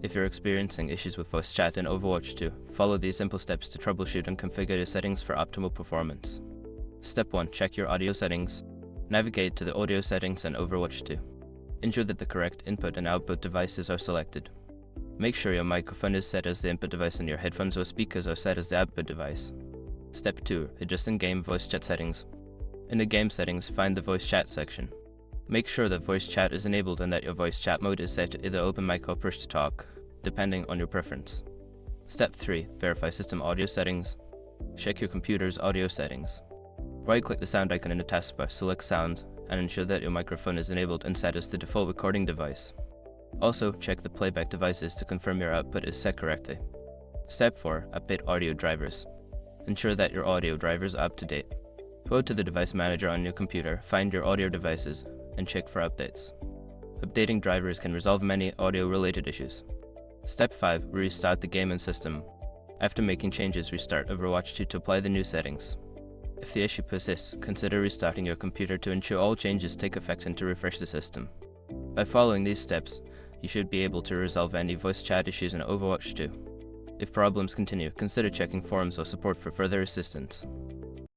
If you're experiencing issues with voice chat in Overwatch 2, follow these simple steps to troubleshoot and configure your settings for optimal performance. Step 1. Check your audio settings. Navigate to the audio settings in Overwatch 2. Ensure that the correct input and output devices are selected. Make sure your microphone is set as the input device and your headphones or speakers are set as the output device. Step 2. Adjust in-game voice chat settings. In the game settings, find the voice chat section. Make sure that voice chat is enabled and that your voice chat mode is set to either open mic or push to talk, depending on your preference. Step 3. Verify system audio settings. Check your computer's audio settings. Right-click the sound icon in the taskbar, select Sound, and ensure that your microphone is enabled and set as the default recording device. Also, check the playback devices to confirm your output is set correctly. Step 4. Update audio drivers. Ensure that your audio drivers are up to date. Go to the device manager on your computer, find your audio devices, and check for updates. Updating drivers can resolve many audio-related issues. Step 5. Restart the game and system. After making changes, restart Overwatch 2 to apply the new settings. If the issue persists, consider restarting your computer to ensure all changes take effect and to refresh the system. By following these steps, you should be able to resolve any voice chat issues in Overwatch 2. If problems continue, consider checking forums or support for further assistance.